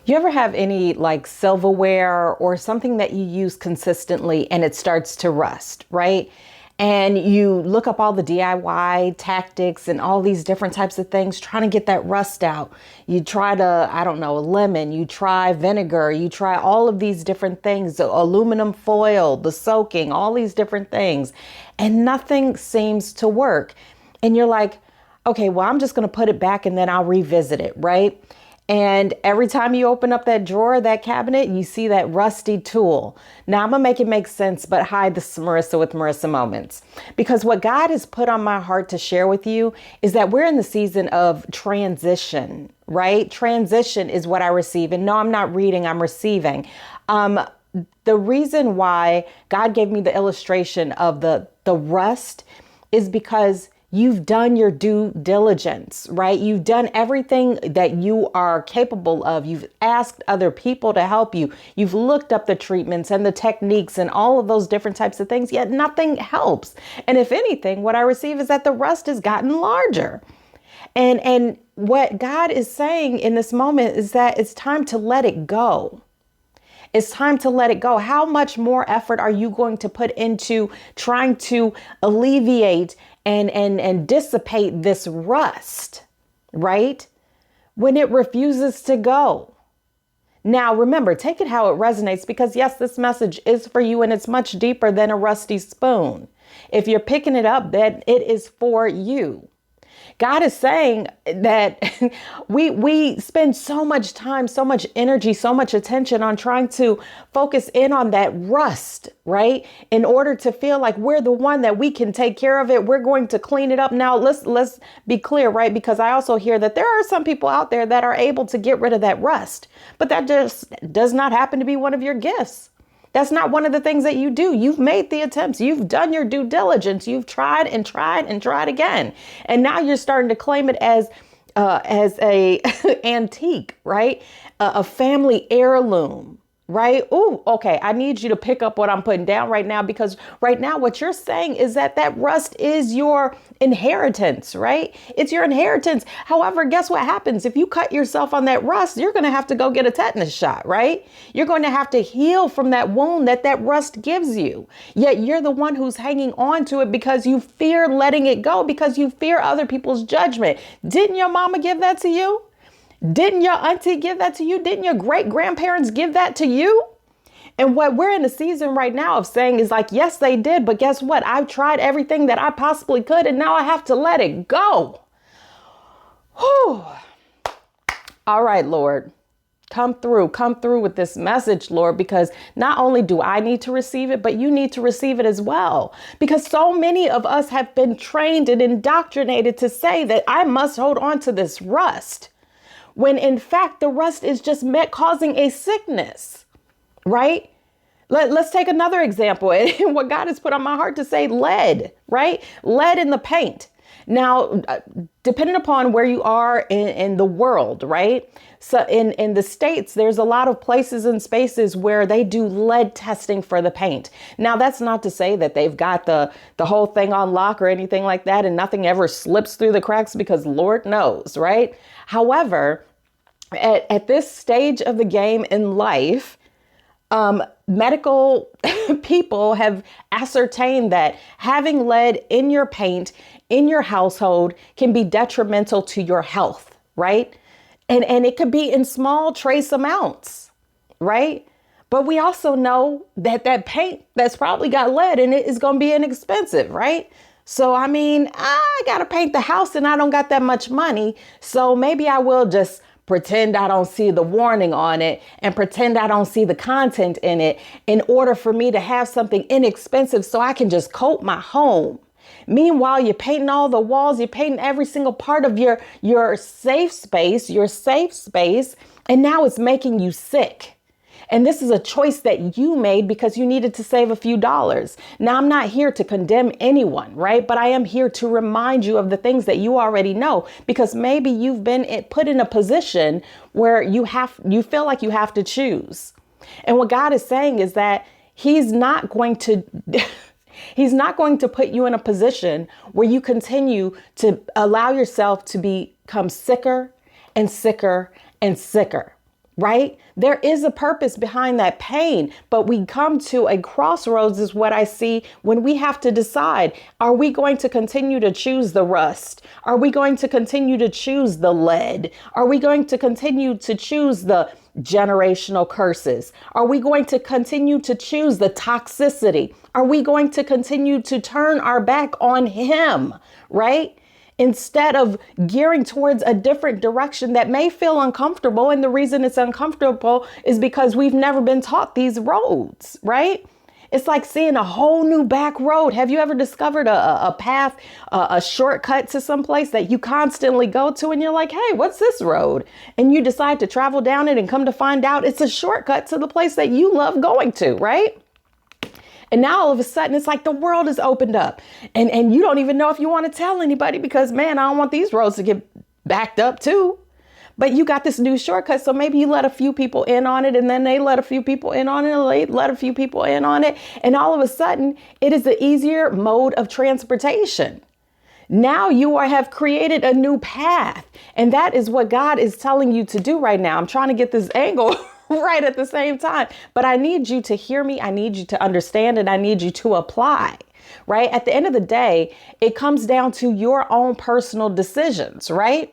You ever have any like silverware or something that you use consistently and it starts to rust, right? And you look up all the DIY tactics and all these different types of things trying to get that rust out. You try to, I don't know, lemon, you try vinegar, you try all of these different things, the aluminum foil, the soaking, all these different things, and nothing seems to work. And you're like, okay, well, I'm just going to put it back and then I'll revisit it, right? And every time you open up that drawer, that cabinet, you see that rusty tool. Now I'm gonna make it make sense, but hi, this is Marissa with Marissa Moments. Because what God has put on my heart to share with you is that we're in the season of transition, right? Transition is what I receive. And no, I'm not reading, I'm receiving. The reason why God gave me the illustration of the rust is because you've done your due diligence, right? You've done everything that you are capable of. You've asked other people to help you. You've looked up the treatments and the techniques and all of those different types of things, yet nothing helps. And if anything, what I receive is that the rust has gotten larger. And what God is saying in this moment is that it's time to let it go. It's time to let it go. How much more effort are you going to put into trying to alleviate and dissipate this rust, right? When it refuses to go. Now, remember, take it how it resonates, because yes, this message is for you and it's much deeper than a rusty spoon. If you're picking it up, then it is for you. God is saying that we spend so much time, so much energy, so much attention on trying to focus in on that rust, right? In order to feel like we're the one that we can take care of it. We're going to clean it up. Now, let's be clear, right? Because I also hear that there are some people out there that are able to get rid of that rust, but that just does not happen to be one of your gifts. That's not one of the things that you do. You've made the attempts. You've done your due diligence. You've tried and tried and tried again. And now you're starting to claim it as a antique, right? A family heirloom, right? Oh, okay. I need you to pick up what I'm putting down right now, because right now what you're saying is that rust is your inheritance, right? It's your inheritance. However, guess what happens? If you cut yourself on that rust, you're going to have to go get a tetanus shot, right? You're going to have to heal from that wound that rust gives you. Yet you're the one who's hanging on to it because you fear letting it go, because you fear other people's judgment. Didn't your mama give that to you? Didn't your auntie give that to you? Didn't your great grandparents give that to you? And what we're in a season right now of saying is like, yes, they did. But guess what? I've tried everything that I possibly could, and now I have to let it go. Whew. All right, Lord, come through with this message, Lord, because not only do I need to receive it, but you need to receive it as well. Because so many of us have been trained and indoctrinated to say that I must hold on to this rust, when in fact, the rust is just causing a sickness, right? Let's take another example. And what God has put on my heart to say, lead, right? Lead in the paint. Now, depending upon where you are in the world, right? So in the States, there's a lot of places and spaces where they do lead testing for the paint. Now, that's not to say that they've got the whole thing on lock or anything like that, and nothing ever slips through the cracks, because Lord knows, right? However, at this stage of the game in life, medical people have ascertained that having lead in your paint, in your household, can be detrimental to your health, right? And it could be in small trace amounts, right? But we also know that paint that's probably got lead in it is going to be inexpensive, right? So, I mean, I got to paint the house and I don't got that much money. So maybe I will just pretend I don't see the warning on it and pretend I don't see the content in it in order for me to have something inexpensive so I can just coat my home. Meanwhile, you're painting all the walls, you're painting every single part of your safe space, and now it's making you sick. And this is a choice that you made because you needed to save a few dollars. Now, I'm not here to condemn anyone, right? But I am here to remind you of the things that you already know, because maybe you've been put in a position where you feel like you have to choose. And what God is saying is that He's not going to put you in a position where you continue to allow yourself to become sicker and sicker and sicker. right? There is a purpose behind that pain, but we come to a crossroads is what I see when we have to decide, are we going to continue to choose the rust? Are we going to continue to choose the lead? Are we going to continue to choose the generational curses? Are we going to continue to choose the toxicity? Are we going to continue to turn our back on him, right? Instead of gearing towards a different direction that may feel uncomfortable. And the reason it's uncomfortable is because we've never been taught these roads, right? It's like seeing a whole new back road. Have you ever discovered a path, a shortcut to some place that you constantly go to and you're like, hey, what's this road? And you decide to travel down it and come to find out it's a shortcut to the place that you love going to, right? And now all of a sudden, it's like the world is opened up and you don't even know if you want to tell anybody because, man, I don't want these roads to get backed up too. But you got this new shortcut. So maybe you let a few people in on it and then they let a few people in on it and they let a few people in on it. And all of a sudden, it is the easier mode of transportation. Now you have created a new path. And that is what God is telling you to do right now. I'm trying to get this angle right at the same time. But I need you to hear me. I need you to understand and I need you to apply, right? At the end of the day, it comes down to your own personal decisions, right?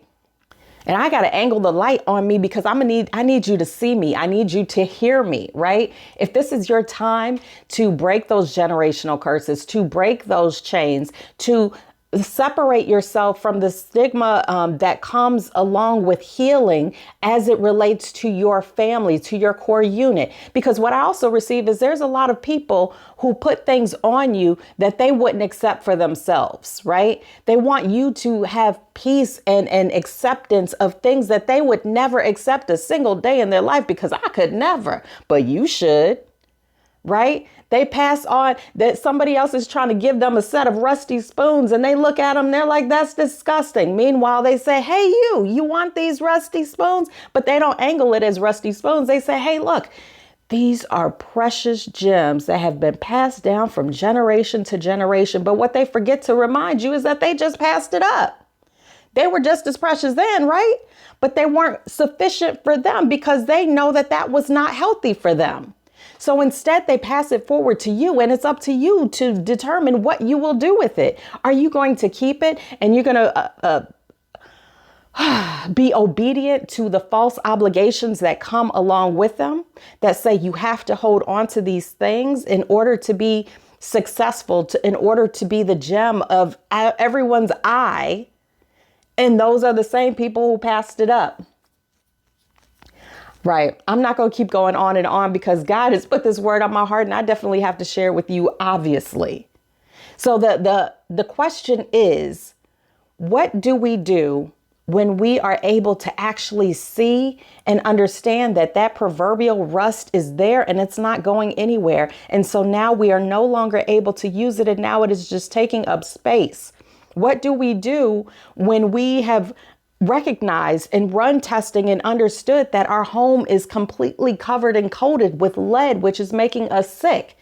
And I got to angle the light on me because I need you to see me. I need you to hear me, right? If this is your time to break those generational curses, to break those chains, to separate yourself from the stigma that comes along with healing as it relates to your family, to your core unit. Because what I also receive is there's a lot of people who put things on you that they wouldn't accept for themselves, right? They want you to have peace and acceptance of things that they would never accept a single day in their life because I could never, but you should. Right? They pass on that somebody else is trying to give them a set of rusty spoons and they look at them. They're like, that's disgusting. Meanwhile, they say, hey, you want these rusty spoons? But they don't angle it as rusty spoons. They say, hey, look, these are precious gems that have been passed down from generation to generation. But what they forget to remind you is that they just passed it up. They were just as precious then, right? But they weren't sufficient for them because they know that that was not healthy for them. So instead, they pass it forward to you and it's up to you to determine what you will do with it. Are you going to keep it and you're going to be obedient to the false obligations that come along with them that say you have to hold on to these things in order to be successful, in order to be the gem of everyone's eye? And those are the same people who passed it up. Right. I'm not going to keep going on and on because God has put this word on my heart and I definitely have to share it with you, obviously. So the question is, what do we do when we are able to actually see and understand that that proverbial rust is there and it's not going anywhere? And so now we are no longer able to use it and now it is just taking up space. What do we do when we have recognized and run testing and understood that our home is completely covered and coated with lead, which is making us sick?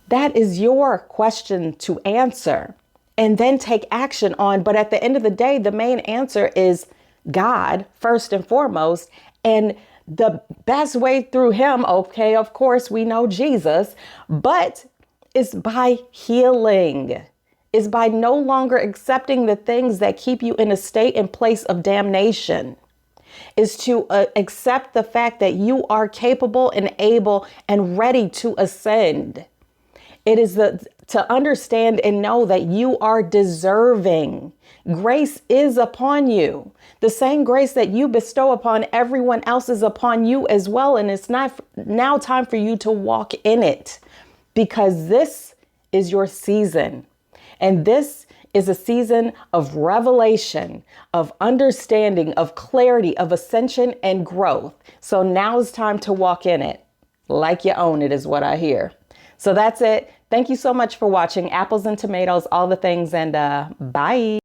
That is your question to answer and then take action on. But at the end of the day, the main answer is God, first and foremost. And the best way through him, okay, of course, we know Jesus, but it's by healing. Is by no longer accepting the things that keep you in a state and place of damnation. Is to accept the fact that you are capable and able and ready to ascend. It is to understand and know that you are deserving. Grace is upon you. The same grace that you bestow upon everyone else is upon you as well. And it's not now time for you to walk in it because this is your season. And this is a season of revelation, of understanding, of clarity, of ascension and growth. So now is time to walk in it like you own it is what I hear. So that's it. Thank you so much for watching Apples and Tomatoes, all the things, and bye.